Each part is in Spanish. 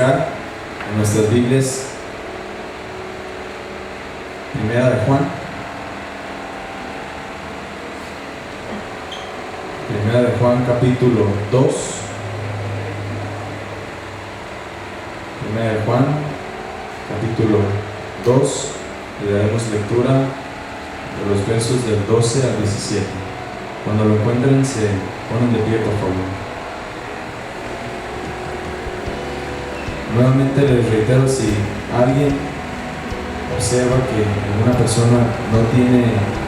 buscar en nuestras Biblias Primera de Juan. Primera de Juan capítulo 2. Primera de Juan capítulo 2. Le daremos lectura de los versos del 12 al 17. Cuando lo encuentren, se ponen de pie, por favor. Nuevamente les reitero, si alguien observa que alguna persona no tiene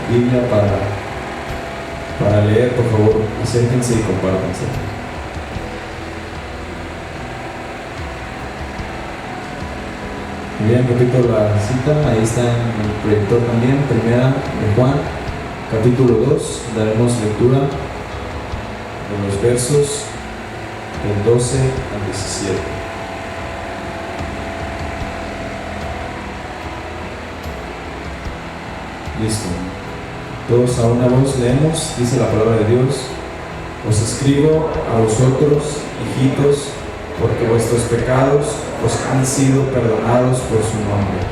Biblia para leer, por favor, acérquense y compártanse. Bien, repito la cita, ahí está en el proyector también, Primera de Juan, capítulo 2, daremos lectura de los versos del 12 al 17. Listo. Todos a una voz leemos, dice la palabra de Dios: os escribo a vosotros, hijitos, porque vuestros pecados os han sido perdonados por su nombre.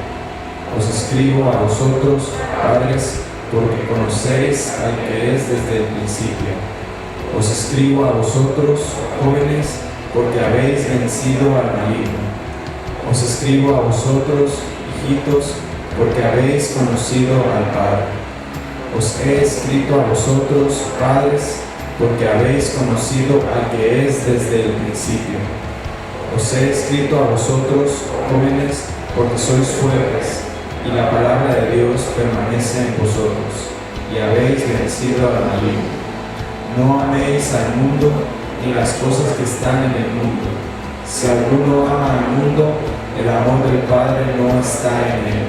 Os escribo a vosotros, padres, porque conocéis al que es desde el principio. Os escribo a vosotros, jóvenes, porque habéis vencido al maligno. Os escribo a vosotros, hijitos, porque habéis conocido al Padre. Os he escrito a vosotros, padres, porque habéis conocido al que es desde el principio. Os he escrito a vosotros, jóvenes, porque sois fuertes, y la palabra de Dios permanece en vosotros, y habéis vencido al maligno. No améis al mundo, ni las cosas que están en el mundo. Si alguno ama al mundo, el amor del Padre no está en él.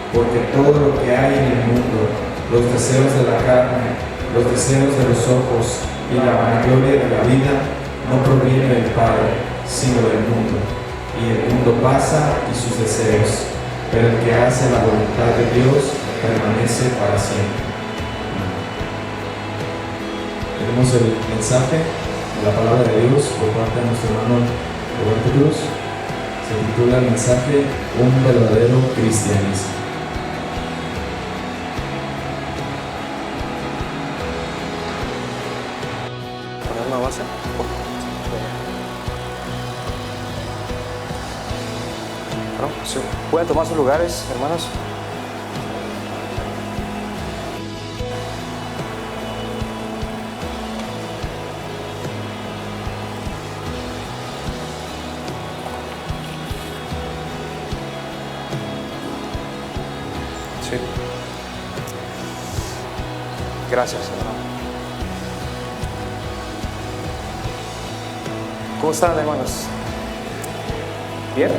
Porque todo lo que hay en el mundo, los deseos de la carne, los deseos de los ojos y la vanagloria de la vida, no proviene del Padre, sino del mundo. Y el mundo pasa y sus deseos, pero el que hace la voluntad de Dios permanece para siempre. Tenemos el mensaje de la palabra de Dios por parte de nuestro hermano Roberto Cruz. Se titula el mensaje: un verdadero cristianismo. Pueden tomar sus lugares, hermanos. Sí. Gracias, hermano. ¿Cómo están, hermanos? ¿Bien?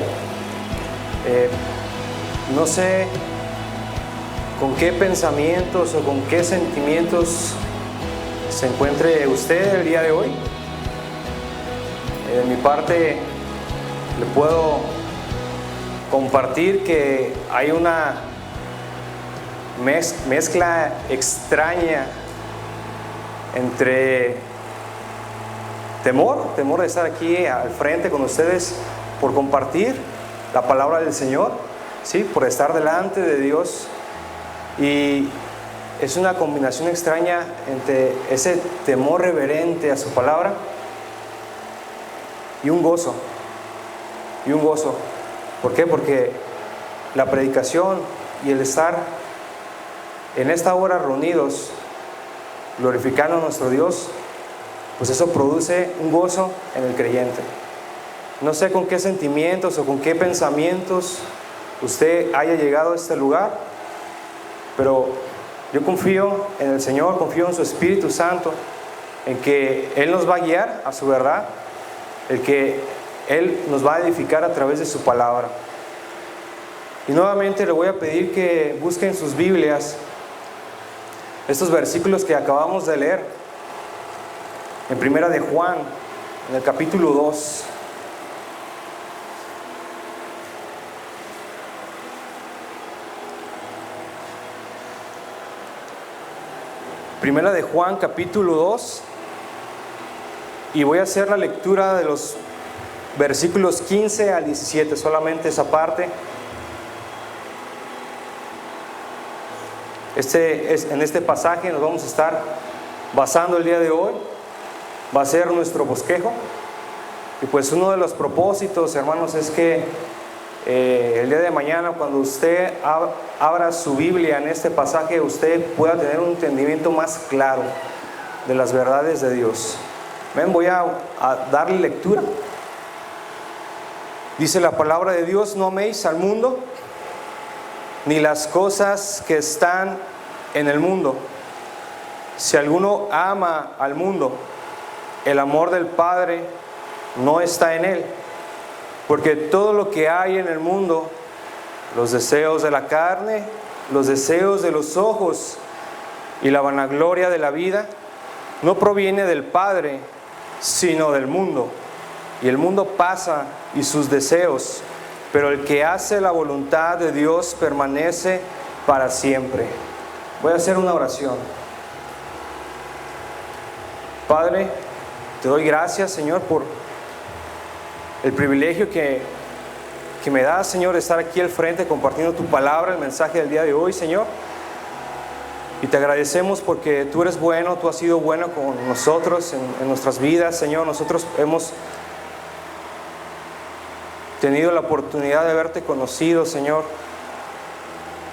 No sé con qué pensamientos o con qué sentimientos se encuentre usted el día de hoy. De mi parte, le puedo compartir que hay una mezcla extraña entre temor de estar aquí al frente con ustedes por compartir la palabra del Señor, ¿sí? Por estar delante de Dios, y es una combinación extraña entre ese temor reverente a su palabra y un gozo. ¿Por qué? Porque la predicación y el estar en esta hora reunidos glorificando a nuestro Dios, pues eso produce un gozo en el creyente. No sé con qué sentimientos o con qué pensamientos usted haya llegado a este lugar, pero yo confío en el Señor, confío en su Espíritu Santo, en que Él nos va a guiar a su verdad, el que Él nos va a edificar a través de su palabra. Y nuevamente le voy a pedir que busquen sus Biblias estos versículos que acabamos de leer en Primera de Juan, en el capítulo 2. Primera de Juan, capítulo 2, y voy a hacer la lectura de los versículos 15 al 17, solamente esa parte. En este pasaje nos vamos a estar basando el día de hoy. Va a ser nuestro bosquejo. Y pues uno de los propósitos, hermanos, es que el día de mañana, cuando usted abra su Biblia en este pasaje, usted pueda tener un entendimiento más claro de las verdades de Dios. Ven, voy a darle lectura. Dice la palabra de Dios: no améis al mundo, ni las cosas que están en el mundo. Si alguno ama al mundo, el amor del Padre no está en él. Porque todo lo que hay en el mundo, los deseos de la carne, los deseos de los ojos y la vanagloria de la vida, no proviene del Padre, sino del mundo. Y el mundo pasa y sus deseos, pero el que hace la voluntad de Dios permanece para siempre. Voy a hacer una oración. Padre, te doy gracias, Señor, por el privilegio que me das, Señor, de estar aquí al frente compartiendo tu palabra, el mensaje del día de hoy, Señor. Y te agradecemos porque tú eres bueno, tú has sido bueno con nosotros en nuestras vidas, Señor. Nosotros hemos tenido la oportunidad de haberte conocido, Señor.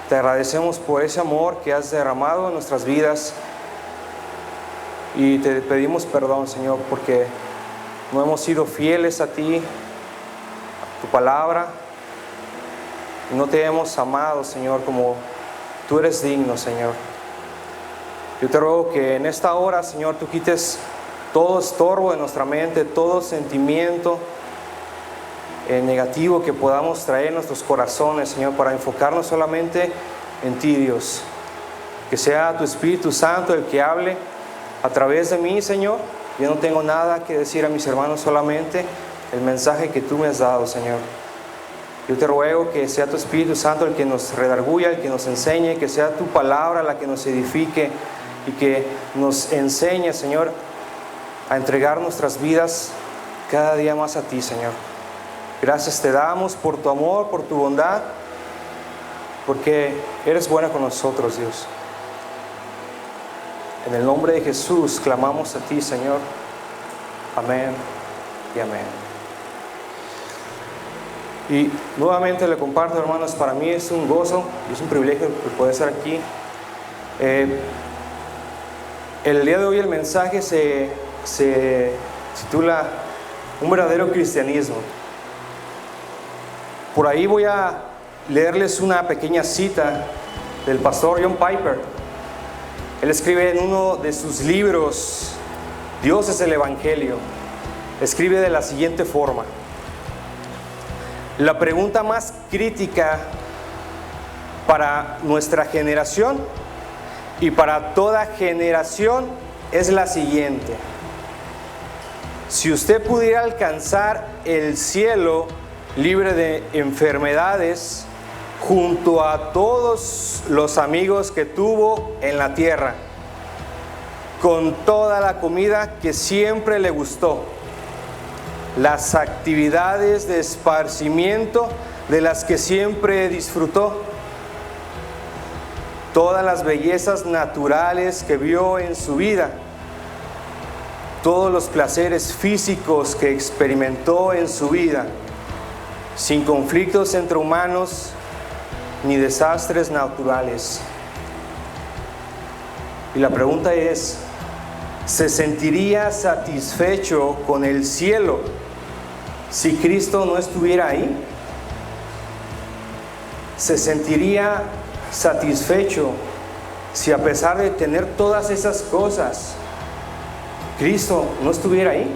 Te agradecemos por ese amor que has derramado en nuestras vidas. Y te pedimos perdón, Señor, porque no hemos sido fieles a ti, a tu palabra. No te hemos amado, Señor, como tú eres digno, Señor. Yo te ruego que en esta hora, Señor, tú quites todo estorbo de nuestra mente, todo sentimiento negativo que podamos traer en nuestros corazones, Señor, para enfocarnos solamente en ti, Dios. Que sea tu Espíritu Santo el que hable a través de mí, Señor. Yo no tengo nada que decir a mis hermanos, solamente el mensaje que tú me has dado, Señor. Yo te ruego que sea tu Espíritu Santo el que nos redarguya, el que nos enseñe, que sea tu palabra la que nos edifique y que nos enseñe, Señor, a entregar nuestras vidas cada día más a ti, Señor. Gracias te damos por tu amor, por tu bondad, porque eres buena con nosotros, Dios. En el nombre de Jesús clamamos a ti, Señor. Amén y amén. Y nuevamente le comparto, hermanos, para mí es un gozo y es un privilegio poder estar aquí. El día de hoy el mensaje se titula Un verdadero cristianismo. Por ahí voy a leerles una pequeña cita del pastor John Piper. Él escribe en uno de sus libros, Dios es el Evangelio. Escribe de la siguiente forma: la pregunta más crítica para nuestra generación y para toda generación es la siguiente: si usted pudiera alcanzar el cielo libre de enfermedades, junto a todos los amigos que tuvo en la tierra, con toda la comida que siempre le gustó, las actividades de esparcimiento de las que siempre disfrutó, todas las bellezas naturales que vio en su vida, todos los placeres físicos que experimentó en su vida, sin conflictos entre humanos ni desastres naturales. Y la pregunta es: ¿se sentiría satisfecho con el cielo si Cristo no estuviera ahí? ¿Se sentiría satisfecho si, a pesar de tener todas esas cosas, Cristo no estuviera ahí?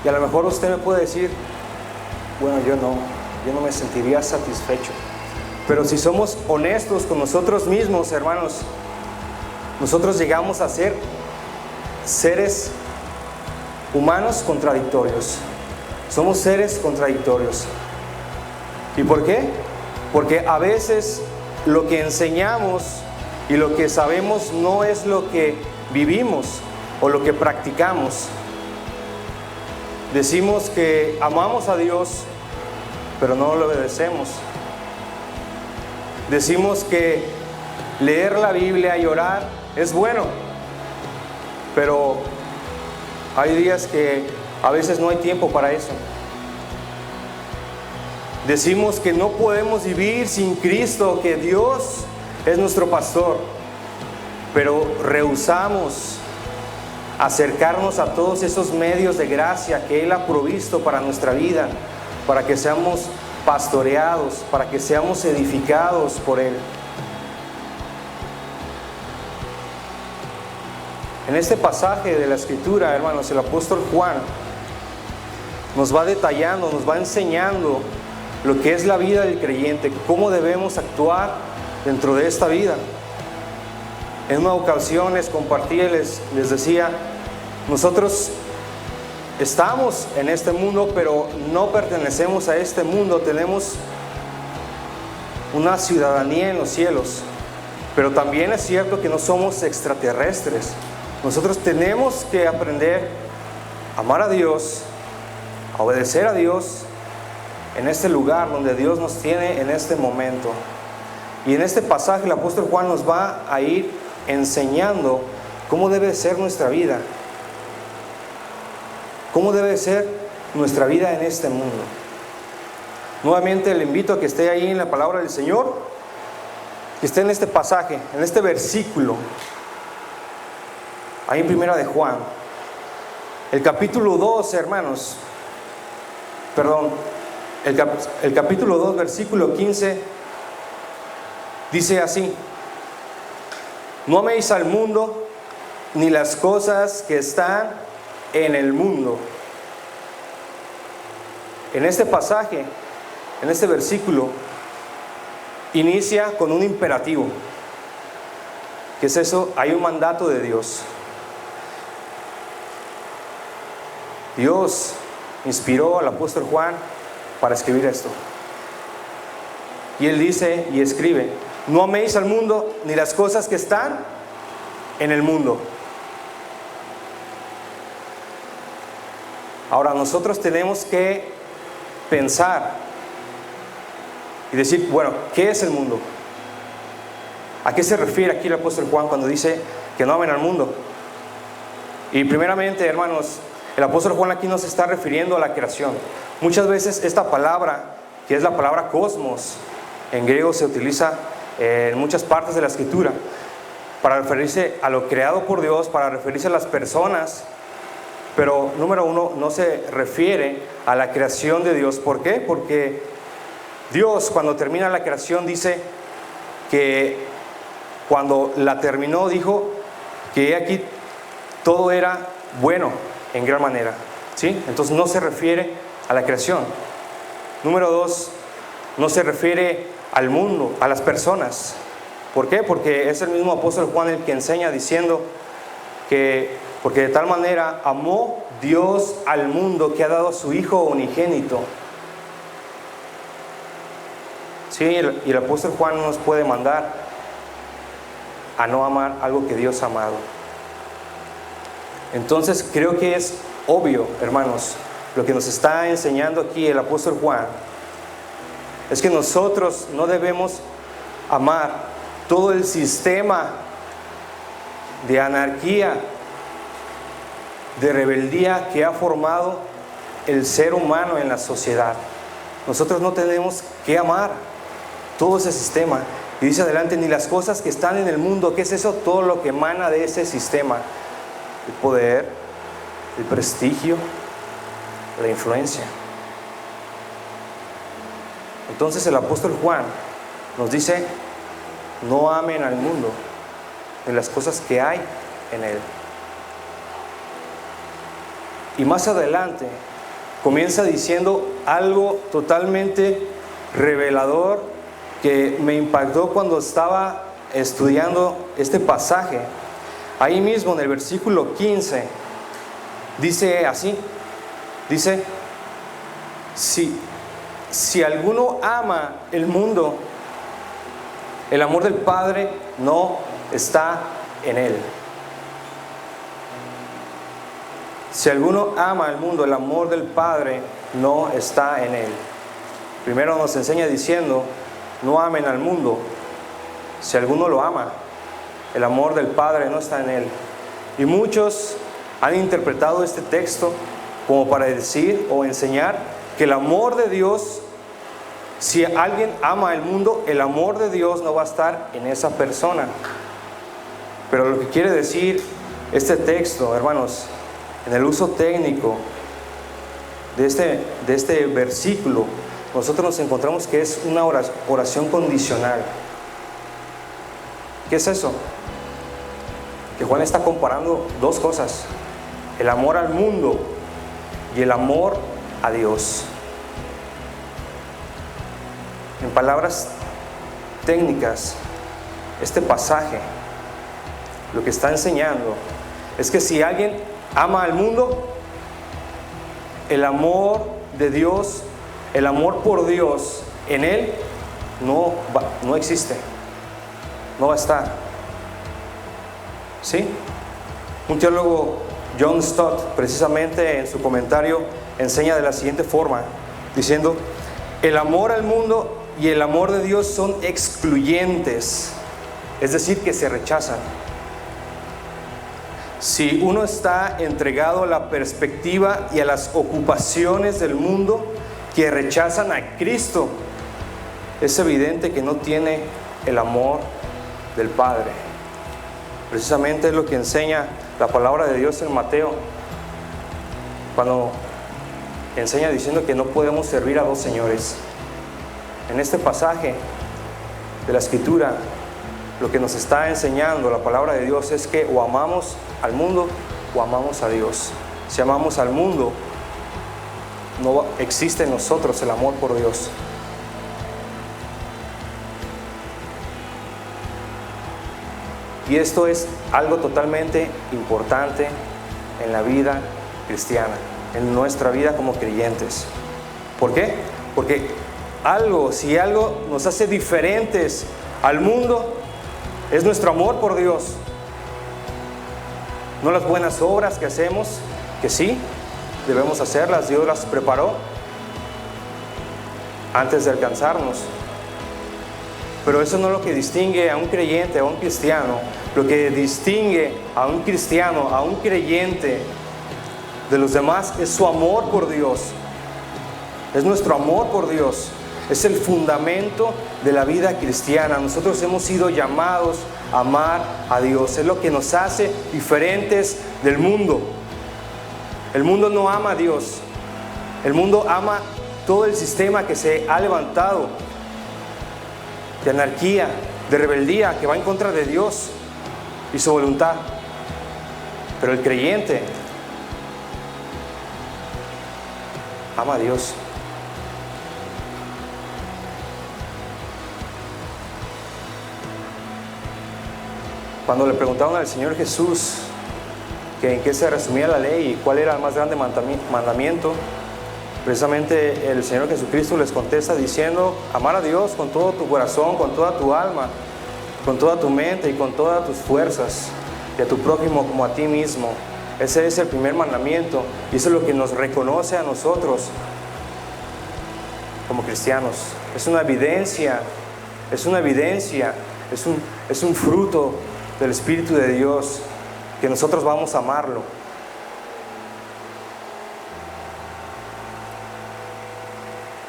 Y a lo mejor usted me puede decir: bueno, yo no me sentiría satisfecho. Pero si somos honestos con nosotros mismos, hermanos, nosotros llegamos a ser seres humanos contradictorios. Somos seres contradictorios. ¿Y por qué? Porque a veces lo que enseñamos y lo que sabemos no es lo que vivimos. o lo que practicamos. Decimos que amamos a Dios, pero no lo obedecemos. Decimos que leer la Biblia y orar es bueno, pero hay días que a veces no hay tiempo para eso. Decimos que no podemos vivir sin Cristo, que Dios es nuestro pastor, pero rehusamos acercarnos a todos esos medios de gracia que Él ha provisto para nuestra vida, para que seamos pastoreados, para que seamos edificados por Él. En este pasaje de la Escritura, hermanos, el apóstol Juan nos va detallando, nos va enseñando lo que es la vida del creyente, cómo debemos actuar dentro de esta vida. En una ocasión les compartí, les decía, nosotros estamos en este mundo, pero no pertenecemos a este mundo, tenemos una ciudadanía en los cielos, pero también es cierto que no somos extraterrestres. Nosotros tenemos que aprender a amar a Dios, a obedecer a Dios en este lugar donde Dios nos tiene en este momento. Y en este pasaje el apóstol Juan nos va a ir enseñando cómo debe ser nuestra vida, cómo debe ser nuestra vida en este mundo. Nuevamente le invito a que esté ahí en la palabra del Señor, que esté en este pasaje, en este versículo, ahí en Primera de Juan, el capítulo 2, hermanos, el capítulo 2, versículo 15, dice así: no améis al mundo ni las cosas que están en el mundo. En este pasaje, en este versículo, inicia con un imperativo. ¿Qué es eso? Hay un mandato de Dios. Dios inspiró al apóstol Juan para escribir esto. Y él dice y escribe: no améis al mundo ni las cosas que están en el mundo. Ahora nosotros tenemos que pensar y decir, bueno, ¿qué es el mundo? ¿A qué se refiere aquí el apóstol Juan cuando dice que no amen al mundo? Y primeramente, hermanos, el apóstol Juan aquí nos está refiriendo a la creación. Muchas veces esta palabra, que es la palabra cosmos, en griego se utiliza en muchas partes de la Escritura para referirse a lo creado por Dios, para referirse a las personas. Pero número uno, no se refiere a la creación de Dios. ¿Por qué? Porque Dios, cuando termina la creación, dice que cuando la terminó, dijo que aquí todo era bueno en gran manera, ¿sí? Entonces no se refiere a la creación. Número dos, no se refiere al mundo, a las personas. ¿Por qué? Porque es el mismo apóstol Juan el que enseña diciendo que porque de tal manera amó Dios al mundo que ha dado a su Hijo unigénito. Sí, y el apóstol Juan nos puede mandar a no amar algo que Dios ha amado. Entonces creo que es obvio, hermanos, lo que nos está enseñando aquí el apóstol Juan es que nosotros no debemos amar todo el sistema de anarquía, de rebeldía que ha formado el ser humano en la sociedad. Nosotros no tenemos que amar todo ese sistema. Y dice adelante, ni las cosas que están en el mundo. ¿Qué es eso? Todo lo que emana de ese sistema: el poder, el prestigio, la influencia. Entonces el apóstol Juan nos dice: no amen al mundo ni las cosas que hay en él. Y más adelante comienza diciendo algo totalmente revelador que me impactó cuando estaba estudiando este pasaje. Ahí mismo en el versículo 15 dice así, dice: si alguno ama el mundo, el amor del Padre no está en él. Si alguno ama al mundo, el amor del Padre no está en él. Primero nos enseña diciendo, no amen al mundo. Si alguno lo ama, el amor del Padre no está en él. Y muchos han interpretado este texto como para decir o enseñar que el amor de Dios, si alguien ama el mundo, el amor de Dios no va a estar en esa persona. Pero lo que quiere decir este texto, hermanos, en el uso técnico de este versículo, nosotros nos encontramos que es una oración condicional. ¿Qué es eso? Que Juan está comparando dos cosas: el amor al mundo y el amor a Dios. En palabras técnicas, este pasaje lo que está enseñando es que si alguien ama al mundo, el amor de Dios, el amor por Dios en él no existe, no va a estar. ¿Sí? Un teólogo, John Stott, precisamente en su comentario enseña de la siguiente forma, diciendo: el amor al mundo y el amor de Dios son excluyentes, es decir, que se rechazan. Si uno está entregado a la perspectiva y a las ocupaciones del mundo que rechazan a Cristo, es evidente que no tiene el amor del Padre. Precisamente es lo que enseña la palabra de Dios en Mateo, cuando enseña diciendo que no podemos servir a dos señores. En este pasaje de la Escritura, lo que nos está enseñando la palabra de Dios es que o amamos al mundo o amamos a Dios. Si amamos al mundo, no existe en nosotros el amor por Dios. Y esto es algo totalmente importante en la vida cristiana, en nuestra vida como creyentes. ¿Por qué? Porque si algo nos hace diferentes al mundo, es nuestro amor por Dios. No las buenas obras que hacemos, que sí, debemos hacerlas, Dios las preparó antes de alcanzarnos. Pero eso no es lo que distingue a un creyente, a un cristiano. Lo que distingue a un cristiano, a un creyente de los demás, es su amor por Dios. Es nuestro amor por Dios. Es el fundamento de la vida cristiana. Nosotros hemos sido llamados a amar a Dios. Es lo que nos hace diferentes del mundo. El mundo no ama a Dios. El mundo ama todo el sistema que se ha levantado de anarquía, de rebeldía, que va en contra de Dios y su voluntad. Pero el creyente ama a Dios. Cuando le preguntaron al Señor Jesús que en qué se resumía la ley y cuál era el más grande mandamiento, precisamente el Señor Jesucristo les contesta diciendo: amar a Dios con todo tu corazón, con toda tu alma, con toda tu mente y con todas tus fuerzas, y a tu prójimo como a ti mismo. Ese es el primer mandamiento, y eso es lo que nos reconoce a nosotros como cristianos. Es una evidencia, es un fruto del Espíritu de Dios, que nosotros vamos a amarlo.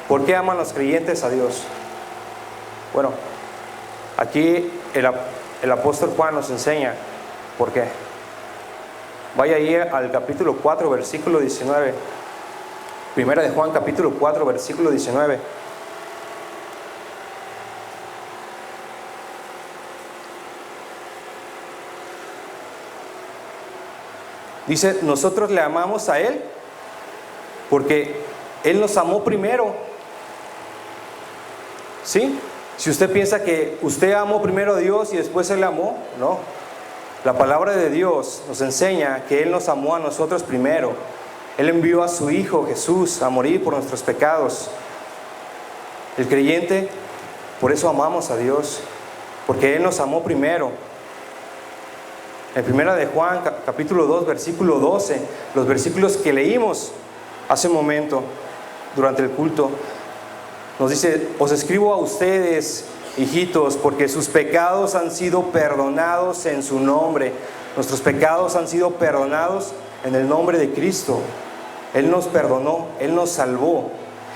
¿Por qué aman los creyentes a Dios? Bueno, aquí el apóstol Juan nos enseña por qué. Vaya ahí al capítulo 4, versículo 19. Primera de Juan, capítulo 4, versículo 19. Dice: nosotros le amamos a Él porque Él nos amó primero. ¿Sí? Si usted piensa que usted amó primero a Dios y después Él le amó, no. La palabra de Dios nos enseña que Él nos amó a nosotros primero. Él envió a su Hijo Jesús a morir por nuestros pecados. El creyente, por eso amamos a Dios, porque Él nos amó primero. En primera de Juan, capítulo 2, versículo 12, los versículos que leímos hace un momento durante el culto, nos dice: os escribo a ustedes, hijitos, porque sus pecados han sido perdonados en su nombre. Nuestros pecados han sido perdonados en el nombre de Cristo. Él nos perdonó, Él nos salvó,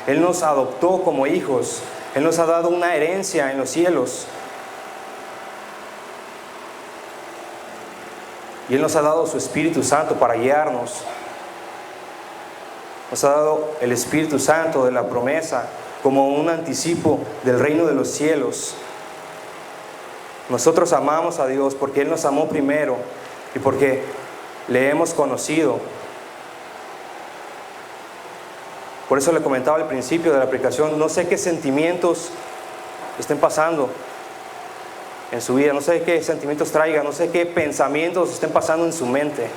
Él nos adoptó como hijos, Él nos ha dado una herencia en los cielos. Y Él nos ha dado su Espíritu Santo para guiarnos. Nos ha dado el Espíritu Santo de la promesa como un anticipo del reino de los cielos. Nosotros amamos a Dios porque Él nos amó primero y porque le hemos conocido. Por eso le comentaba al principio de la aplicación, no sé qué sentimientos estén pasando en su vida, no sé qué sentimientos traigan, no sé qué pensamientos estén pasando en su mente.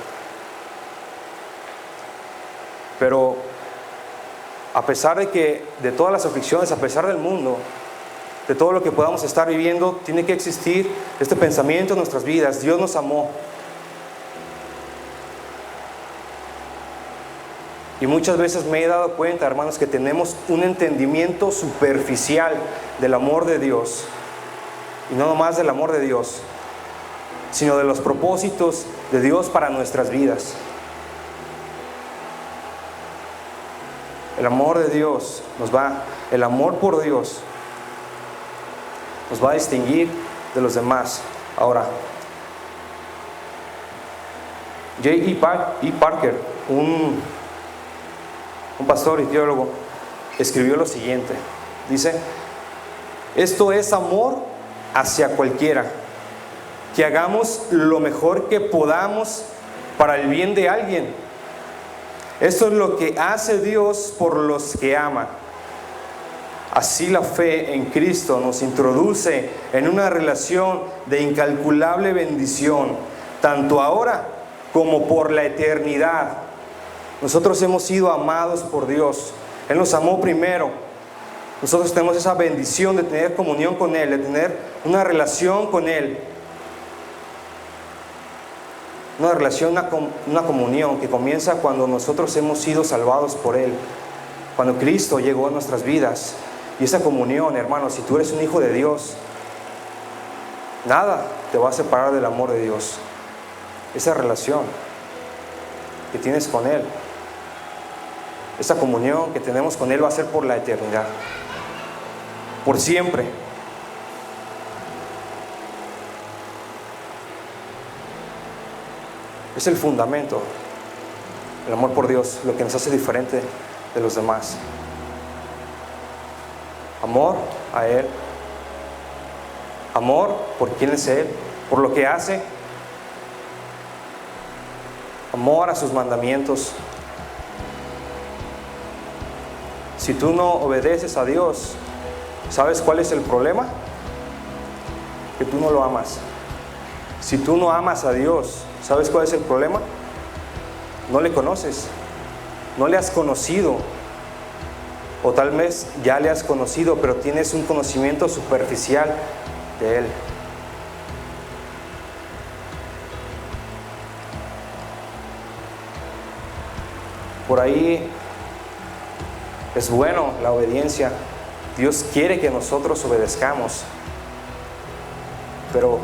Pero a pesar de todas las aflicciones, a pesar del mundo, de todo lo que podamos estar viviendo, tiene que existir este pensamiento en nuestras vidas: Dios nos amó. Y muchas veces me he dado cuenta, hermanos, que tenemos un entendimiento superficial del amor de Dios. Y no nomás del amor de Dios, sino de los propósitos de Dios para nuestras vidas. El amor de Dios el amor por Dios nos va a distinguir de los demás. Ahora, J.E. Parker, un pastor y teólogo, escribió lo siguiente. Dice: esto es amor hacia cualquiera, que hagamos lo mejor que podamos para el bien de alguien. Esto es lo que hace Dios por los que ama. Así la fe en Cristo nos introduce en una relación de incalculable bendición, tanto ahora como por la eternidad. Nosotros hemos sido amados por Dios. Él nos amó primero. Nosotros tenemos esa bendición de tener comunión con Él, de tener una relación con Él. Una relación, una comunión que comienza cuando nosotros hemos sido salvados por Él, cuando Cristo llegó a nuestras vidas. Y esa comunión, hermanos, si tú eres un hijo de Dios, nada te va a separar del amor de Dios. Esa relación que tienes con Él, esa comunión que tenemos con Él va a ser por la eternidad, por siempre. Es el fundamento, el amor por Dios, lo que nos hace diferente de los demás. Amor a Él, amor por quién es Él, por lo que hace, amor a sus mandamientos. Si tú no obedeces a Dios, ¿sabes cuál es el problema? Que tú no lo amas. Si tú no amas a Dios, ¿sabes cuál es el problema? No le conoces, no le has conocido, o tal vez ya le has conocido, pero tienes un conocimiento superficial de Él. Por ahí es bueno la obediencia. Dios quiere que nosotros obedezcamos, pero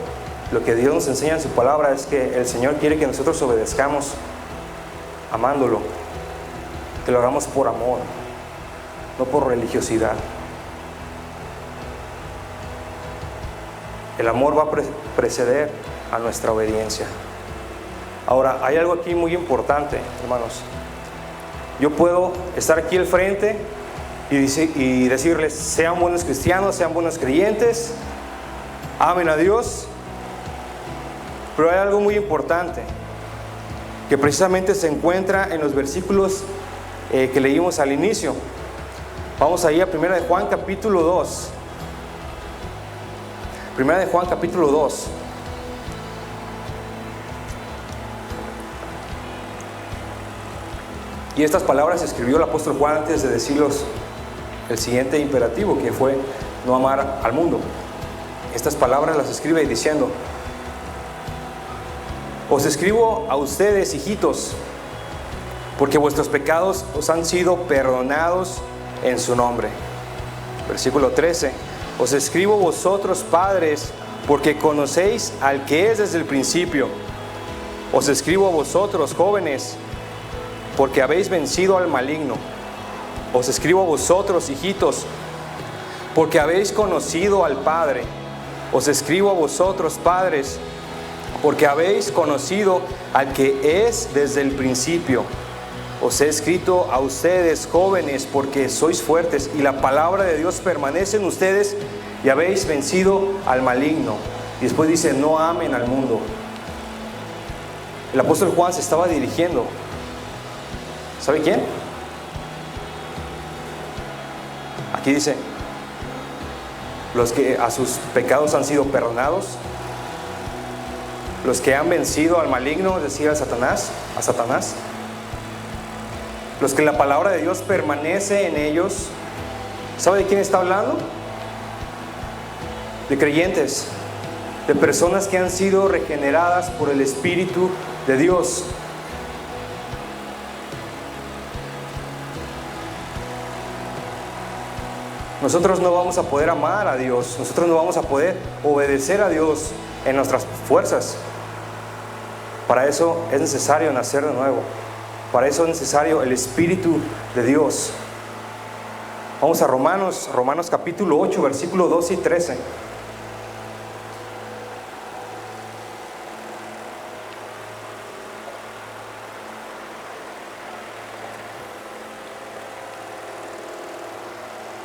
lo que Dios nos enseña en su palabra es que el Señor quiere que nosotros obedezcamos amándolo, que lo hagamos por amor, no por religiosidad. El amor va a preceder a nuestra obediencia. Ahora, hay algo aquí muy importante, hermanos. Yo puedo estar aquí al frente y decirles: sean buenos cristianos, sean buenos creyentes, amen a Dios. Pero hay algo muy importante que precisamente se encuentra en los versículos que leímos al inicio. Vamos ahí a 1 de Juan capítulo 2. 1 de Juan capítulo 2. Y estas palabras escribió el apóstol Juan antes de decirlos el siguiente imperativo, que fue no amar al mundo. Estas palabras las escribe diciendo: Os escribo a ustedes, hijitos, porque vuestros pecados os han sido perdonados en su nombre. Versículo 13. Os escribo vosotros, padres, porque conocéis al que es desde el principio. Os escribo a vosotros, jóvenes, porque habéis vencido al maligno. Os escribo a vosotros, hijitos, porque habéis conocido al Padre. Os escribo a vosotros, padres, porque habéis conocido al que es desde el principio. Os he escrito a ustedes, jóvenes, porque sois fuertes y la palabra de Dios permanece en ustedes y habéis vencido al maligno. Y después dice, no amen al mundo. El apóstol Juan se estaba dirigiendo, ¿sabe quién? Aquí dice, los que a sus pecados han sido perdonados, los que han vencido al maligno, es decir, a Satanás, los que la palabra de Dios permanece en ellos. ¿Sabe de quién está hablando? De creyentes, de personas que han sido regeneradas por el Espíritu de Dios. Nosotros no vamos a poder amar a Dios, nosotros no vamos a poder obedecer a Dios en nuestras fuerzas. Para eso es necesario nacer de nuevo. Para eso es necesario el Espíritu de Dios. Vamos a Romanos capítulo 8, versículo 12 y 13.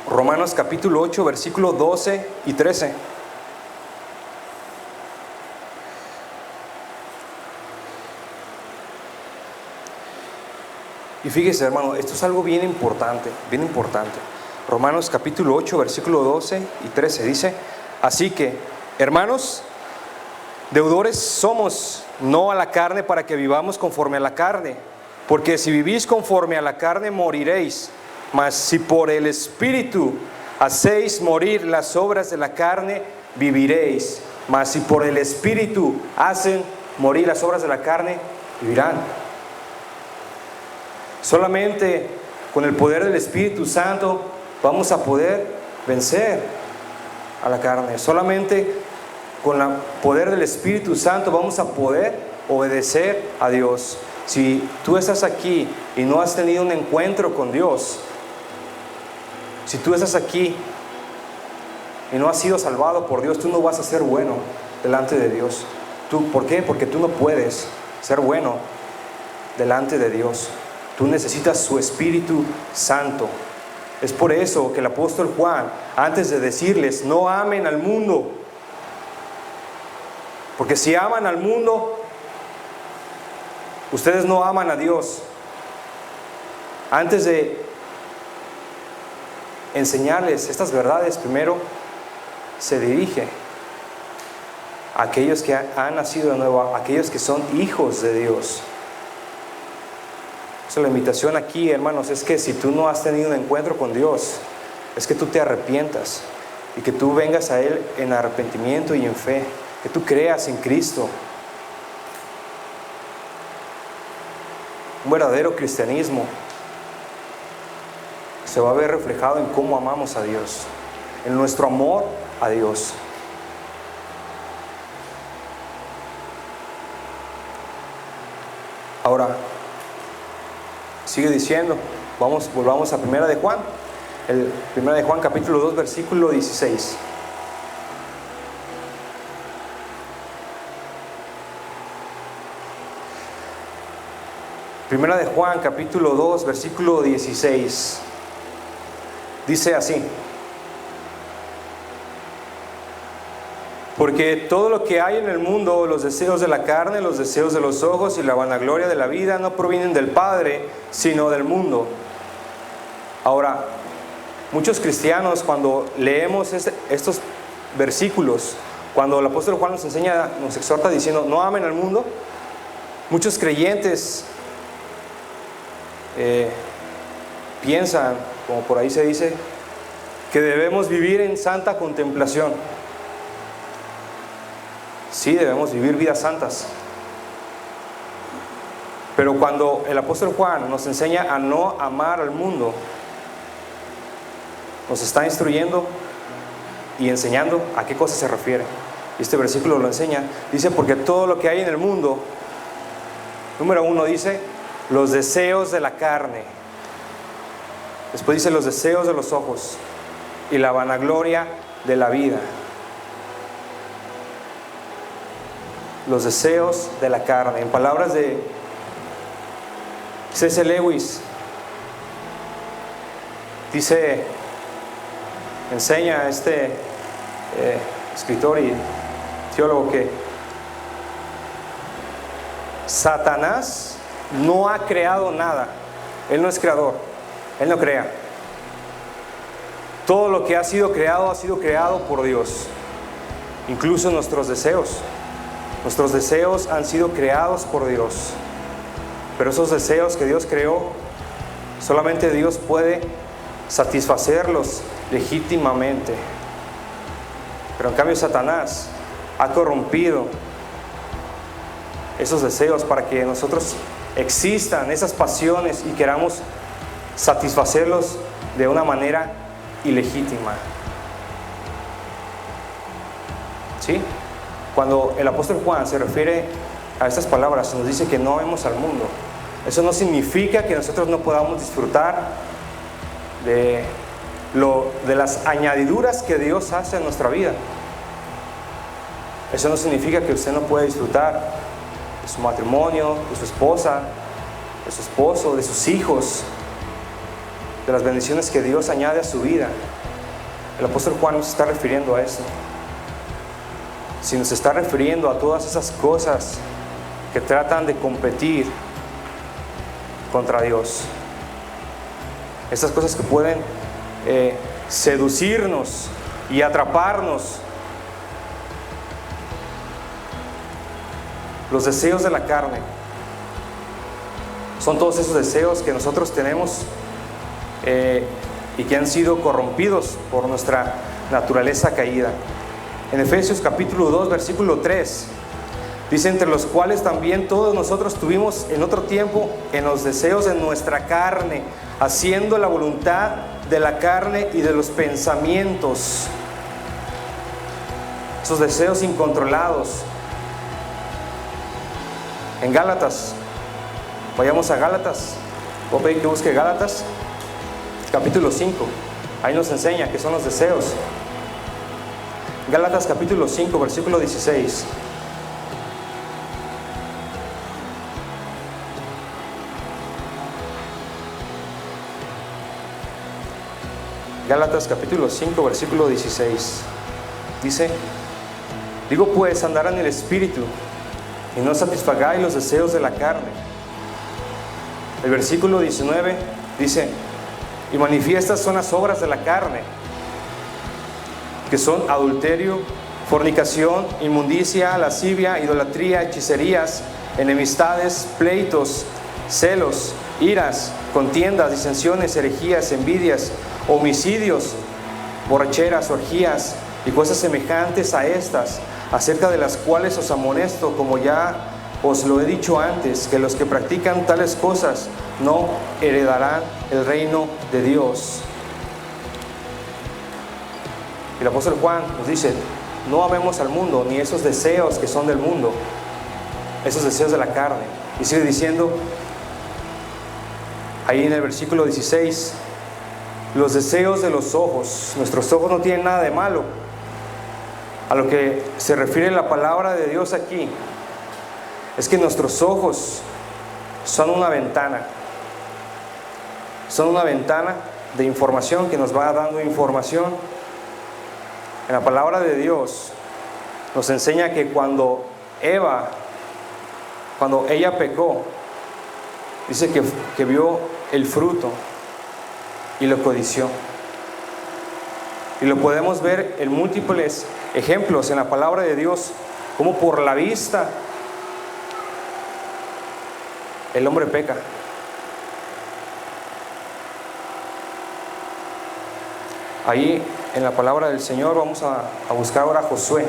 Romanos capítulo 8, versículo 12 y 13. Y fíjese, hermano, esto es algo bien importante, bien importante. Romanos capítulo 8, versículo 12 y 13 dice, así que, hermanos, deudores somos, no a la carne para que vivamos conforme a la carne, porque si vivís conforme a la carne moriréis. Mas si por el Espíritu hacéis morir las obras de la carne, viviréis. Mas si por el Espíritu hacen morir las obras de la carne, vivirán. Solamente con el poder del Espíritu Santo vamos a poder vencer a la carne. Solamente con el poder del Espíritu Santo vamos a poder obedecer a Dios. Si tú estás aquí y no has tenido un encuentro con Dios, si tú estás aquí y no has sido salvado por Dios, tú no vas a ser bueno delante de Dios. ¿Por qué? Porque tú no puedes ser bueno delante de Dios. Tú necesitas su Espíritu Santo. Es por eso que el apóstol Juan, antes de decirles, no amen al mundo, porque si aman al mundo, ustedes no aman a Dios. Antes de enseñarles estas verdades, primero se dirige a aquellos que han nacido de nuevo, a aquellos que son hijos de Dios. Entonces, la invitación aquí, hermanos, es que si tú no has tenido un encuentro con Dios, es que tú te arrepientas y que tú vengas a Él en arrepentimiento y en fe, que tú creas en Cristo. Un verdadero cristianismo se va a ver reflejado en cómo amamos a Dios, en nuestro amor a Dios. Ahora, sigue diciendo, volvamos a 1 de Juan, el 1 de Juan capítulo 2, versículo 16. Primera de Juan capítulo 2, versículo 16. Dice así: porque todo lo que hay en el mundo, los deseos de la carne, los deseos de los ojos y la vanagloria de la vida, no provienen del Padre, sino del mundo. Ahora, muchos cristianos, cuando leemos estos versículos, cuando el apóstol Juan nos enseña, nos exhorta diciendo, no amen al mundo, muchos creyentes piensan, como por ahí se dice, que debemos vivir en santa contemplación. Sí, debemos vivir vidas santas, Pero cuando el apóstol Juan nos enseña a no amar al mundo, nos está instruyendo y enseñando a qué cosa se refiere. Y este versículo lo enseña. Dice, porque todo lo que hay en el mundo, número 1 dice, los deseos de la carne. Después dice los deseos de los ojos y la vanagloria de la vida. Los deseos de la carne. En palabras de C.S. Lewis, dice, enseña este escritor y teólogo que Satanás no ha creado nada. Él no es creador, él no crea. Todo lo que ha sido creado por Dios, incluso nuestros deseos. Nuestros deseos han sido creados por Dios, pero esos deseos que Dios creó, solamente Dios puede satisfacerlos legítimamente. Pero en cambio Satanás ha corrompido esos deseos para que nosotros existan esas pasiones y queramos satisfacerlos de una manera ilegítima. ¿Sí? Cuando el apóstol Juan se refiere a estas palabras, nos dice que no amemos al mundo. Eso no significa que nosotros no podamos disfrutar de las añadiduras que Dios hace en nuestra vida. Eso no significa que usted no pueda disfrutar de su matrimonio, de su esposa, de su esposo, de sus hijos, de las bendiciones que Dios añade a su vida. El apóstol Juan no se está refiriendo a eso, sino se está refiriendo a todas esas cosas que tratan de competir contra Dios. Esas cosas que pueden seducirnos y atraparnos. Los deseos de la carne son todos esos deseos que nosotros tenemos y que han sido corrompidos por nuestra naturaleza caída. En Efesios capítulo 2 versículo 3 dice, entre los cuales también todos nosotros tuvimos en otro tiempo en los deseos de nuestra carne, haciendo la voluntad de la carne y de los pensamientos. Esos deseos incontrolados. En Gálatas, vayamos a Gálatas, voy a pedir que busque Gálatas capítulo 5, ahí nos enseña qué son los deseos. Gálatas capítulo 5 versículo 16. Gálatas capítulo 5 versículo 16 dice, digo pues, andar en el Espíritu y no satisfagáis los deseos de la carne. El versículo 19 dice, y manifiestas son las obras de la carne, que son adulterio, fornicación, inmundicia, lascivia, idolatría, hechicerías, enemistades, pleitos, celos, iras, contiendas, disensiones, herejías, envidias, homicidios, borracheras, orgías y cosas semejantes a estas, acerca de las cuales os amonesto, como ya os lo he dicho antes, que los que practican tales cosas no heredarán el reino de Dios. Y el apóstol Juan nos dice, no amemos al mundo, ni esos deseos que son del mundo, esos deseos de la carne. Y sigue diciendo, ahí en el versículo 16, los deseos de los ojos. Nuestros ojos no tienen nada de malo. A lo que se refiere la palabra de Dios aquí es que nuestros ojos son una ventana. Son una ventana de información que nos va dando información. En la palabra de Dios nos enseña que cuando ella pecó, dice que vio el fruto y lo codició. Y lo podemos ver en múltiples ejemplos en la palabra de Dios, como por la vista el hombre peca. Ahí en la palabra del Señor vamos a buscar ahora Josué.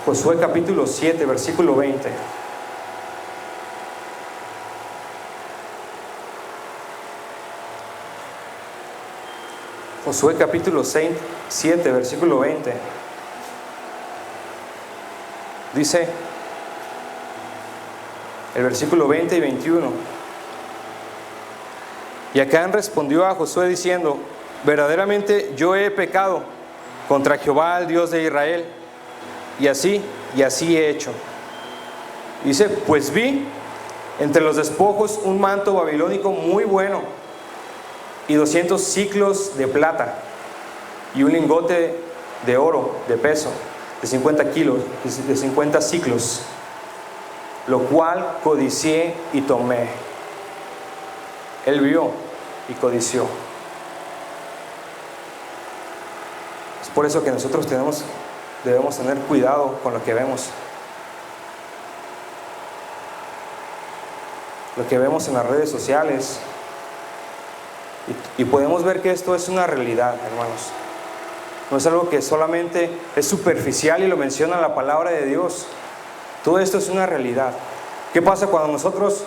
Josué capítulo 7, versículo 20. Josué capítulo 7, versículo 20. Dice el versículo 20 y 21. Y Acán respondió a Josué diciendo: verdaderamente yo he pecado contra Jehová, el Dios de Israel, y así he hecho. Dice: pues vi entre los despojos un manto babilónico muy bueno, y 200 siclos de plata, y un lingote de oro de peso, de 50 kilos, de 50 siclos, lo cual codicié y tomé. Él vio y codició. Es por eso que nosotros debemos tener cuidado con lo que vemos. Lo que vemos en las redes sociales. Y podemos ver que esto es una realidad, hermanos. No es algo que solamente es superficial y lo menciona la palabra de Dios. Todo esto es una realidad. ¿Qué pasa cuando nosotros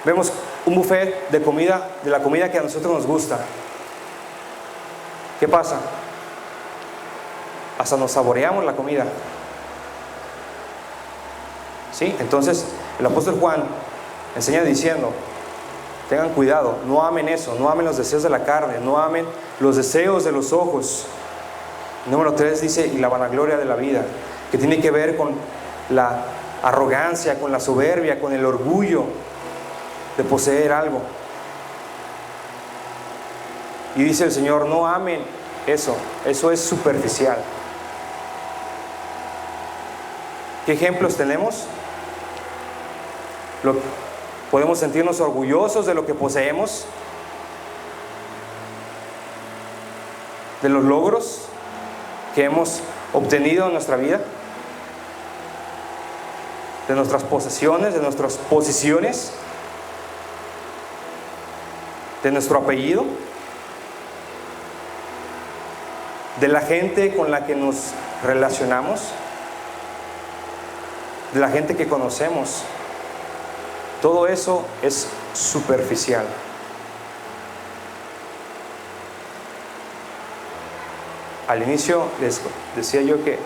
vemos un buffet de comida, de la comida que a nosotros nos gusta? ¿Qué pasa? Hasta nos saboreamos la comida. ¿Sí? Entonces el apóstol Juan enseña diciendo: tengan cuidado, no amen eso, no amen los deseos de la carne, no amen los deseos de los ojos. Número 3 dice: y la vanagloria de la vida, que tiene que ver con la arrogancia, con la soberbia, con el orgullo de poseer algo. Y dice el Señor: no amen eso es superficial. ¿Qué ejemplos tenemos? Podemos sentirnos orgullosos de lo que poseemos, de los logros que hemos obtenido en nuestra vida, de nuestras posesiones, de nuestras posiciones, de nuestro apellido, de la gente con la que nos relacionamos, de la gente que conocemos. Todo eso es superficial. Al inicio les decía yo que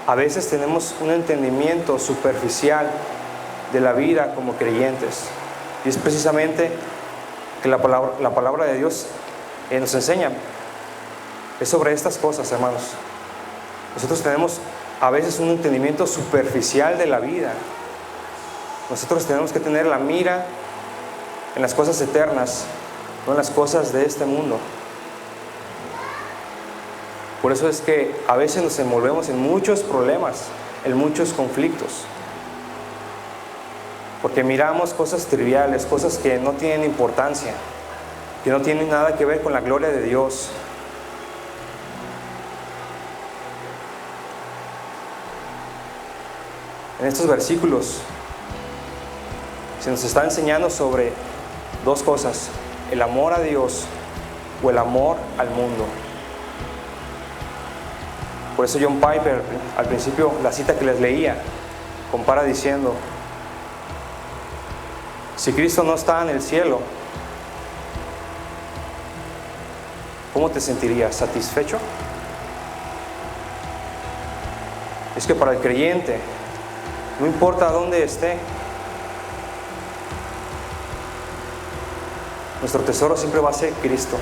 a veces tenemos un entendimiento superficial de la vida como creyentes, y es precisamente que la palabra de Dios nos enseña es sobre estas cosas, hermanos. Nosotros tenemos a veces un entendimiento superficial de la vida. Nosotros tenemos que tener la mira en las cosas eternas, no en las cosas de este mundo. Por eso es que a veces nos envolvemos en muchos problemas, en muchos conflictos, porque miramos cosas triviales, cosas que no tienen importancia, que no tienen nada que ver con la gloria de Dios. En estos versículos se nos está enseñando sobre dos cosas: el amor a Dios o el amor al mundo. Por eso John Piper, al principio, la cita que les leía, compara diciendo: si Cristo no está en el cielo, ¿cómo te sentirías? ¿Satisfecho? Es que para el creyente, no importa dónde esté, nuestro tesoro siempre va a ser Cristo.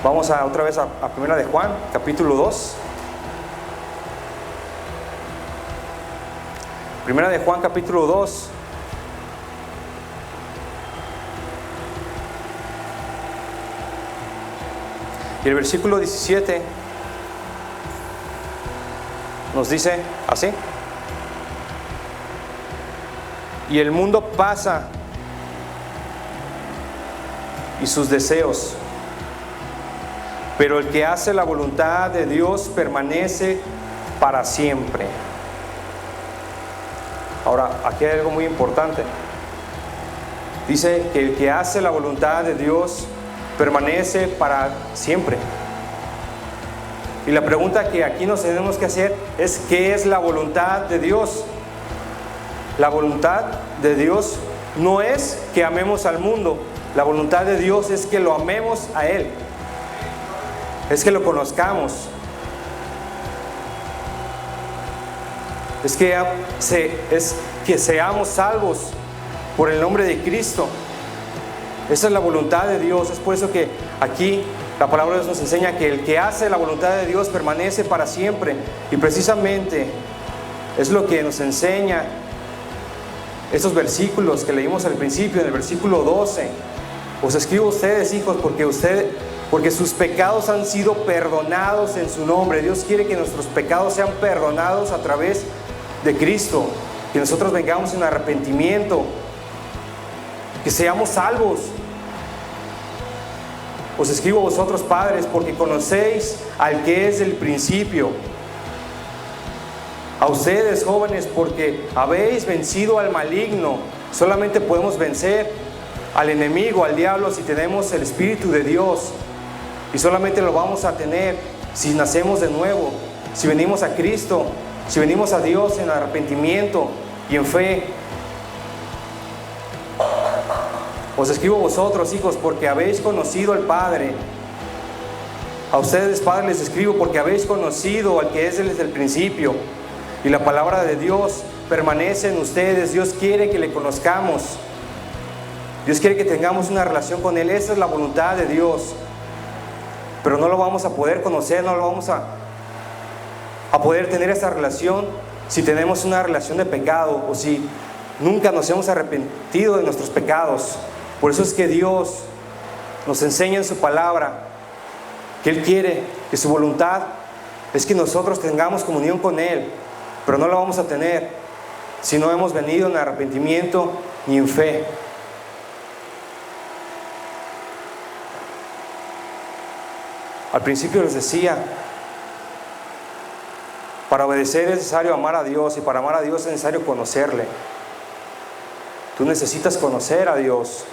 Vamos otra vez a 1 de Juan, capítulo 2. 1 de Juan, capítulo 2. Y el versículo 17 nos dice así: y el mundo pasa y sus deseos, pero el que hace la voluntad de Dios permanece para siempre. Ahora, aquí hay algo muy importante. Dice que el que hace la voluntad de Dios permanece para siempre. Y la pregunta que aquí nos tenemos que hacer es: ¿qué es la voluntad de Dios? La voluntad de Dios no es que amemos al mundo. La voluntad de Dios es que lo amemos a Él, es que lo conozcamos, es que seamos salvos por el nombre de Cristo. Esa es la voluntad de Dios. Es por eso que aquí la palabra de Dios nos enseña que el que hace la voluntad de Dios permanece para siempre. Y precisamente es lo que nos enseña estos versículos que leímos al principio, en el versículo 12. Os escribo a ustedes, hijos, porque sus pecados han sido perdonados en su nombre. Dios quiere que nuestros pecados sean perdonados a través de Cristo, que nosotros vengamos en arrepentimiento, que seamos salvos. Os escribo a vosotros, padres, porque conocéis al que es del principio. A ustedes, jóvenes, porque habéis vencido al maligno. Solamente podemos vencer al enemigo, al diablo, si tenemos el Espíritu de Dios. Y solamente lo vamos a tener si nacemos de nuevo, si venimos a Cristo, si venimos a Dios en arrepentimiento y en fe. Os escribo a vosotros, hijos, porque habéis conocido al Padre. A ustedes, padres, les escribo porque habéis conocido al que es desde el principio. Y la palabra de Dios permanece en ustedes. Dios quiere que le conozcamos. Dios quiere que tengamos una relación con Él. Esa es la voluntad de Dios. Pero no lo vamos a poder conocer, no lo vamos a poder tener esa relación si tenemos una relación de pecado o si nunca nos hemos arrepentido de nuestros pecados. Por eso es que Dios nos enseña en su palabra que Él quiere, que su voluntad es que nosotros tengamos comunión con Él, pero no la vamos a tener si no hemos venido en arrepentimiento ni en fe. Al principio les decía, para obedecer es necesario amar a Dios, y para amar a Dios es necesario conocerle. Tú necesitas conocer a Dios,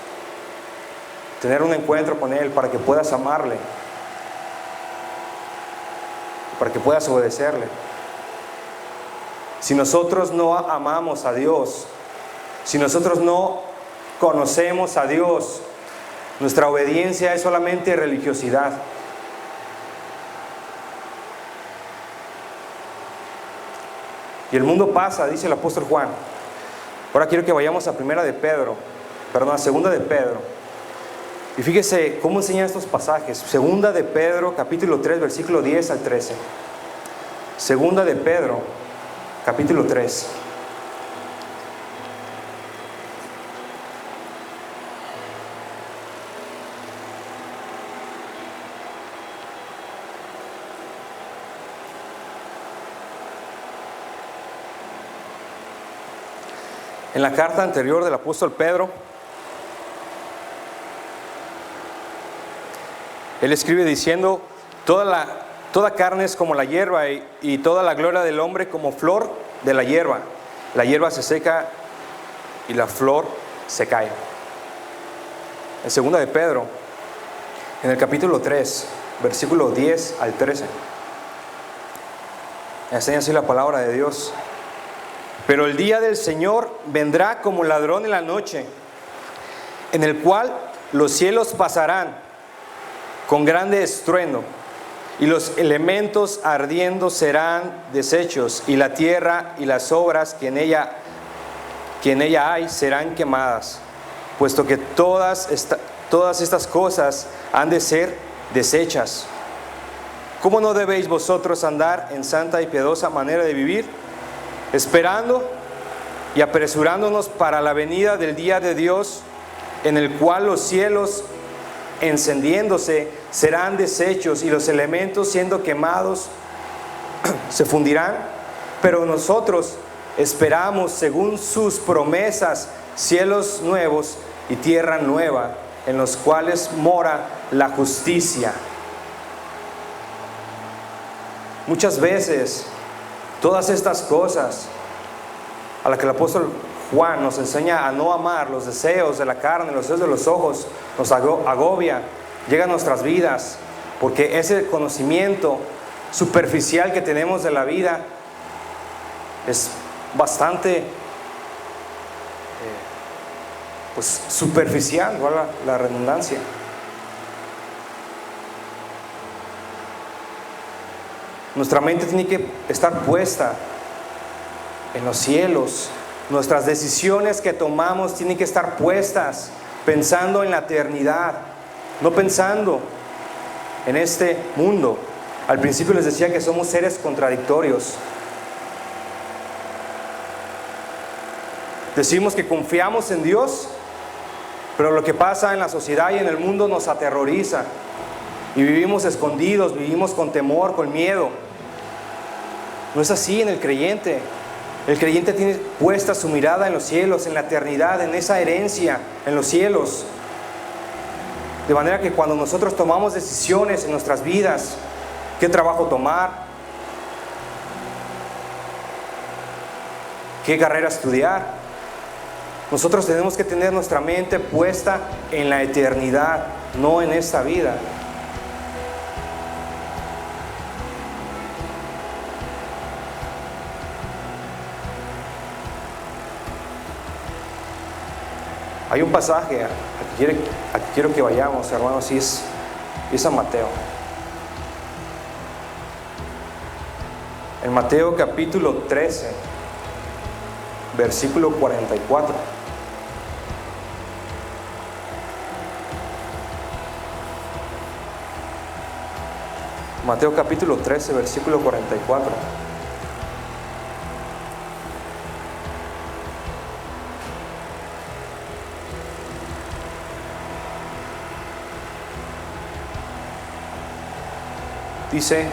tener un encuentro con Él para que puedas amarle, para que puedas obedecerle. Si nosotros no amamos a Dios, si nosotros no conocemos a Dios, nuestra obediencia es solamente religiosidad. Y el mundo pasa, dice el apóstol Juan. Ahora quiero que vayamos a Segunda de Pedro. Y fíjese cómo enseñan estos pasajes. Segunda de Pedro, capítulo 3, versículo 10 al 13. Segunda de Pedro, capítulo 3. En la carta anterior del apóstol Pedro, él escribe diciendo: toda carne es como la hierba, y toda la gloria del hombre como flor de la hierba. La hierba se seca y la flor se cae. En segunda de Pedro, en el capítulo 3, versículo 10 al 13, enseña así la palabra de Dios. Pero el día del Señor vendrá como ladrón en la noche, en el cual los cielos pasarán con grande estruendo, y los elementos ardiendo serán deshechos, y la tierra y las obras que en ella hay serán quemadas, puesto que todas estas cosas han de ser deshechas. ¿Cómo no debéis vosotros andar en santa y piadosa manera de vivir, esperando y apresurándonos para la venida del día de Dios, en el cual los cielos encendiéndose serán deshechos y los elementos siendo quemados se fundirán? Pero nosotros esperamos, según sus promesas, cielos nuevos y tierra nueva, en los cuales mora la justicia. Muchas veces todas estas cosas a las que el apóstol Juan nos enseña a no amar, los deseos de la carne, los deseos de los ojos, nos agobia, llega a nuestras vidas, porque ese conocimiento superficial que tenemos de la vida es bastante pues superficial, ¿verdad? La redundancia. Nuestra mente tiene que estar puesta en los cielos. Nuestras decisiones que tomamos tienen que estar puestas pensando en la eternidad, no pensando en este mundo. Al principio les decía que somos seres contradictorios. Decimos que confiamos en Dios, pero lo que pasa en la sociedad y en el mundo nos aterroriza. Y vivimos escondidos, vivimos con temor, con miedo. No es así en el creyente. El creyente tiene puesta su mirada en los cielos, en la eternidad, en esa herencia, en los cielos. De manera que cuando nosotros tomamos decisiones en nuestras vidas, qué trabajo tomar, qué carrera estudiar, nosotros tenemos que tener nuestra mente puesta en la eternidad, no en esta vida. Hay un pasaje a que quiero que vayamos, hermanos, y es a Mateo. En Mateo capítulo 13, versículo 44. Mateo capítulo 13, versículo 44. Dice,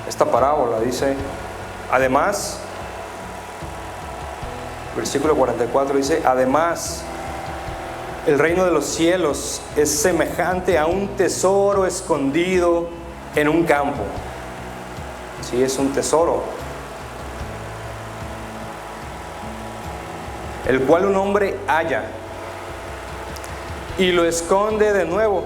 esta parábola dice, además, versículo 44 dice, además, el reino de los cielos es semejante a un tesoro escondido en un campo. Sí, es un tesoro, el cual un hombre halla y lo esconde de nuevo.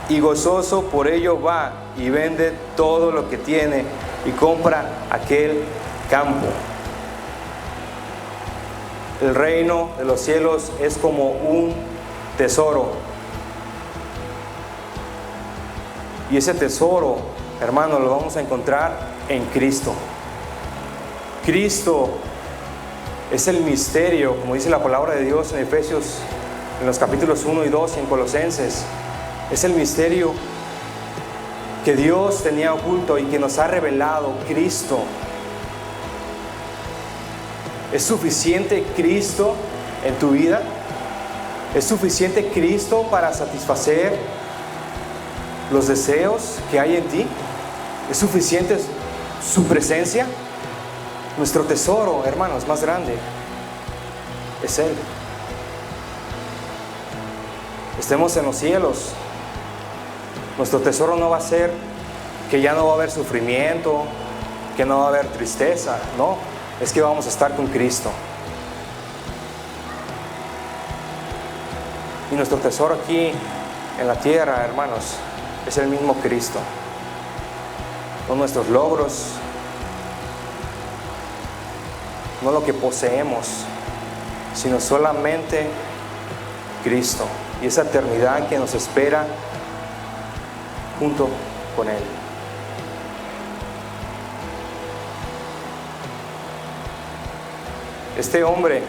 Y gozoso por ello va y vende todo lo que tiene y compra aquel campo. El reino de los cielos es como un tesoro. Y ese tesoro, hermano, lo vamos a encontrar en Cristo. Cristo es el misterio, como dice la palabra de Dios en Efesios, en los capítulos 1 y 2 y en Colosenses. Es el misterio que Dios tenía oculto y que nos ha revelado Cristo. ¿Es suficiente Cristo en tu vida? ¿Es suficiente Cristo para satisfacer los deseos que hay en ti? ¿Es suficiente su presencia? Nuestro tesoro, hermanos, más grande es Él. Estemos en los cielos. Nuestro tesoro no va a ser que ya no va a haber sufrimiento, que no va a haber tristeza, no, es que vamos a estar con Cristo. Y nuestro tesoro aquí en la tierra, hermanos, es el mismo Cristo. No nuestros logros, no lo que poseemos, sino solamente Cristo y esa eternidad que nos espera junto con Él. Este hombre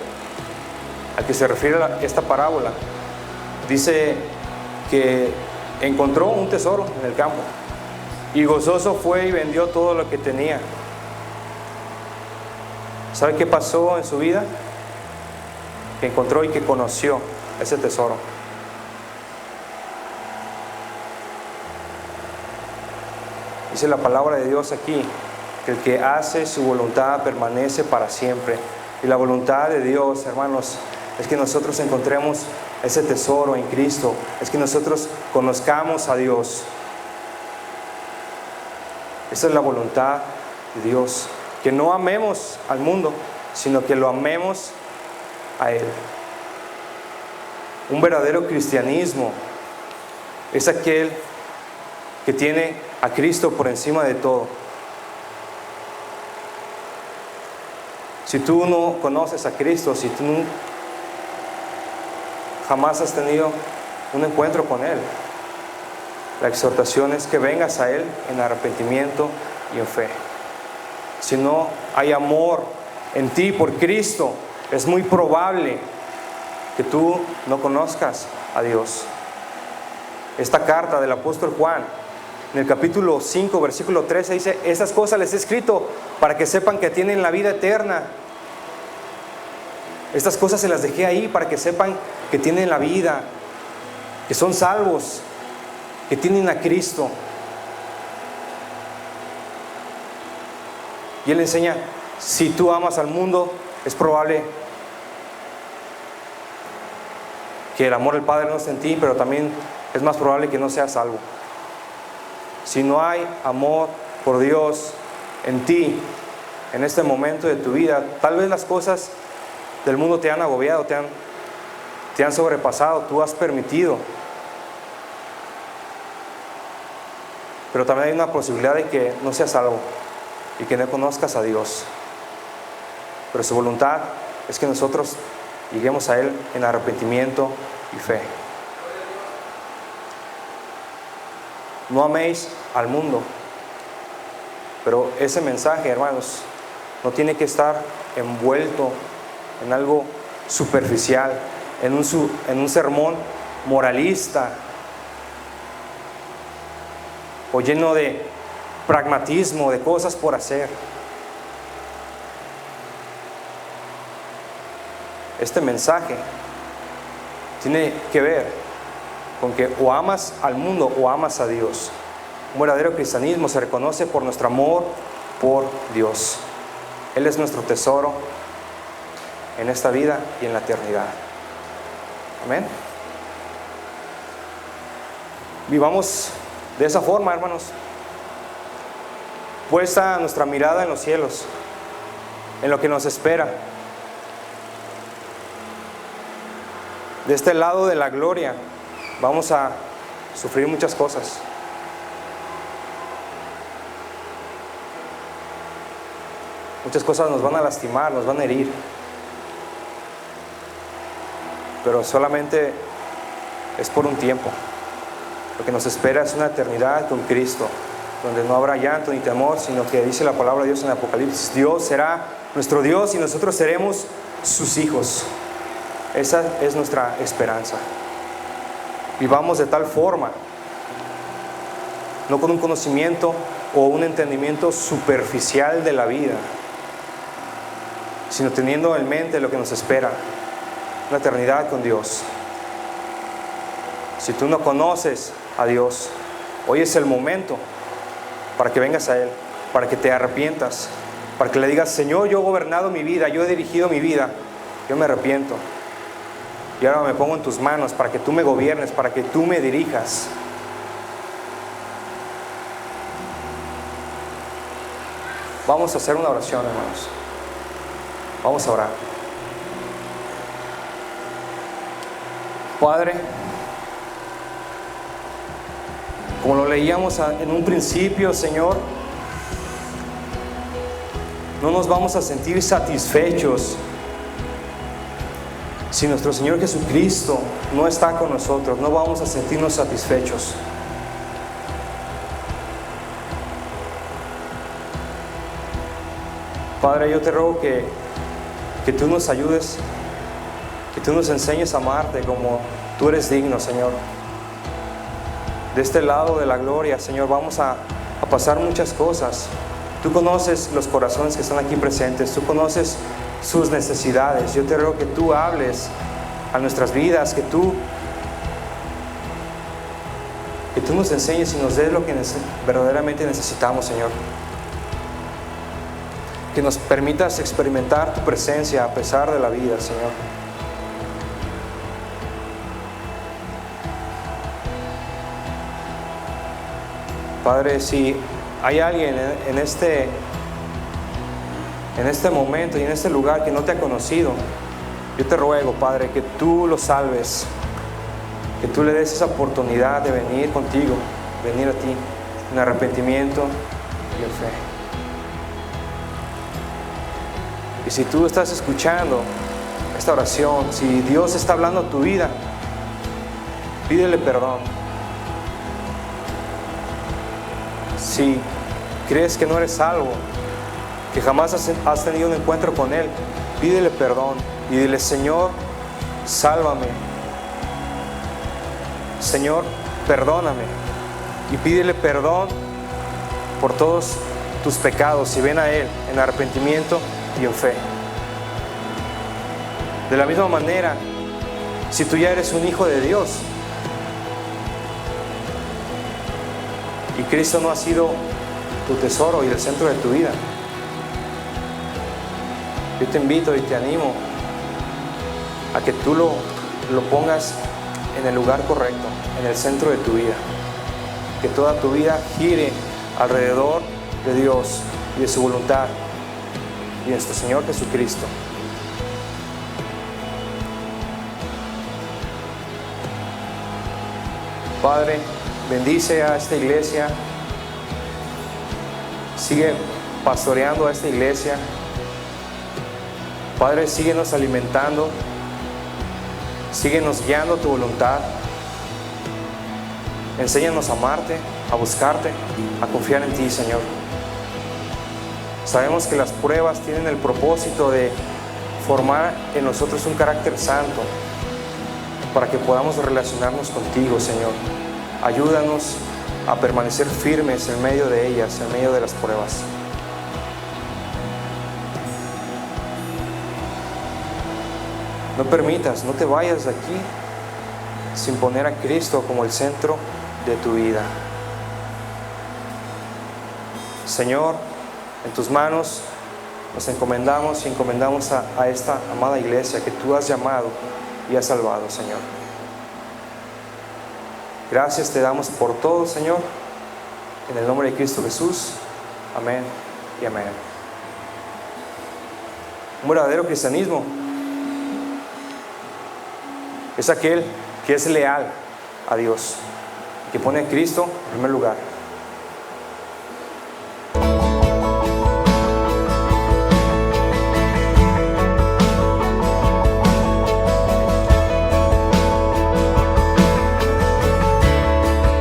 al que se refiere esta parábola dice que encontró un tesoro en el campo y gozoso fue y vendió todo lo que tenía. ¿Sabe qué pasó en su vida? Que encontró y que conoció ese tesoro. Dice la palabra de Dios aquí que el que hace su voluntad permanece para siempre. Y la voluntad de Dios, hermanos, es que nosotros encontremos ese tesoro en Cristo, es que nosotros conozcamos a Dios. Esa es la voluntad de Dios, que no amemos al mundo, sino que lo amemos a Él. Un verdadero cristianismo es aquel que tiene a Cristo por encima de todo. Si tú no conoces a Cristo, si tú jamás has tenido un encuentro con Él, la exhortación es que vengas a Él en arrepentimiento y en fe. Si no hay amor en ti por Cristo, es muy probable que tú no conozcas a Dios. Esta carta del apóstol Juan, en el capítulo 5, versículo 13, dice: estas cosas les he escrito para que sepan que tienen la vida eterna. Estas cosas se las dejé ahí para que sepan que tienen la vida, que son salvos, que tienen a Cristo. Y Él enseña: si tú amas al mundo, es probable que el amor del Padre no esté en ti, pero también es más probable que no seas salvo. Si no hay amor por Dios en ti, en este momento de tu vida, tal vez las cosas del mundo te han agobiado, te han sobrepasado, tú has permitido. Pero también hay una posibilidad de que no seas salvo y que no conozcas a Dios. Pero su voluntad es que nosotros lleguemos a Él en arrepentimiento y fe. No améis al mundo. Pero ese mensaje, hermanos, no tiene que estar envuelto en algo superficial, en un sermón moralista o lleno de pragmatismo, de cosas por hacer. Este mensaje tiene que ver con que o amas al mundo o amas a Dios. Un verdadero cristianismo se reconoce por nuestro amor por Dios. Él es nuestro tesoro en esta vida y en la eternidad. Amén. Vivamos de esa forma, hermanos, puesta nuestra mirada en los cielos, en lo que nos espera. De este lado de la gloria vamos a sufrir muchas cosas. Muchas cosas nos van a lastimar, nos van a herir. Pero solamente es por un tiempo. Lo que nos espera es una eternidad con Cristo, donde no habrá llanto ni temor, sino que dice la palabra de Dios en Apocalipsis: Dios será nuestro Dios y nosotros seremos sus hijos. Esa es nuestra esperanza. Vivamos de tal forma, no con un conocimiento o un entendimiento superficial de la vida, sino teniendo en mente lo que nos espera, la eternidad con Dios. Si tú no conoces a Dios, hoy es el momento para que vengas a Él, para que te arrepientas, para que le digas: Señor, yo he gobernado mi vida, yo he dirigido mi vida, yo me arrepiento. Y ahora me pongo en tus manos para que tú me gobiernes, para que tú me dirijas. Vamos a hacer una oración, hermanos. Vamos a orar. Padre, como lo leíamos en un principio, Señor, no nos vamos a sentir satisfechos si nuestro Señor Jesucristo no está con nosotros. No vamos a sentirnos satisfechos. Padre, yo te ruego que tú nos ayudes, que tú nos enseñes a amarte como tú eres digno, Señor. De este lado de la gloria, Señor, vamos a pasar muchas cosas. Tú conoces los corazones que están aquí presentes, tú conoces sus necesidades. Yo te ruego que tú hables a nuestras vidas, que tú nos enseñes y nos des lo que verdaderamente necesitamos, Señor. Que nos permitas experimentar tu presencia a pesar de la vida, Señor. Padre, si hay alguien en este momento y en este lugar que no te ha conocido, yo te ruego, Padre, que tú lo salves, que tú le des esa oportunidad de venir contigo, venir a ti en arrepentimiento y en fe. Y si tú estás escuchando esta oración, si Dios está hablando a tu vida, Pídele perdón. Si crees que no eres salvo, que jamás has tenido un encuentro con Él, pídele perdón y dile: Señor, sálvame. Señor, perdóname. Y pídele perdón por todos tus pecados y ven a Él en arrepentimiento y en fe. De la misma manera, si tú ya eres un hijo de Dios y Cristo no ha sido tu tesoro y el centro de tu vida, yo te invito y te animo a que tú lo pongas en el lugar correcto, en el centro de tu vida. Que toda tu vida gire alrededor de Dios y de su voluntad y de nuestro Señor Jesucristo. Padre, bendice a esta iglesia. Sigue pastoreando a esta iglesia. Padre, síguenos alimentando. Síguenos guiando a tu voluntad. Enséñanos a amarte, a buscarte, a confiar en ti, Señor. Sabemos que las pruebas tienen el propósito de formar en nosotros un carácter santo para que podamos relacionarnos contigo, Señor. Ayúdanos a permanecer firmes en medio de ellas, en medio de las pruebas. No permitas, no te vayas de aquí sin poner a Cristo como el centro de tu vida. Señor, en tus manos nos encomendamos y encomendamos a esta amada iglesia que tú has llamado y has salvado, Señor. Gracias te damos por todo, Señor, en el nombre de Cristo Jesús. Amén y amén. Un verdadero cristianismo es aquel que es leal a Dios, que pone a Cristo en primer lugar.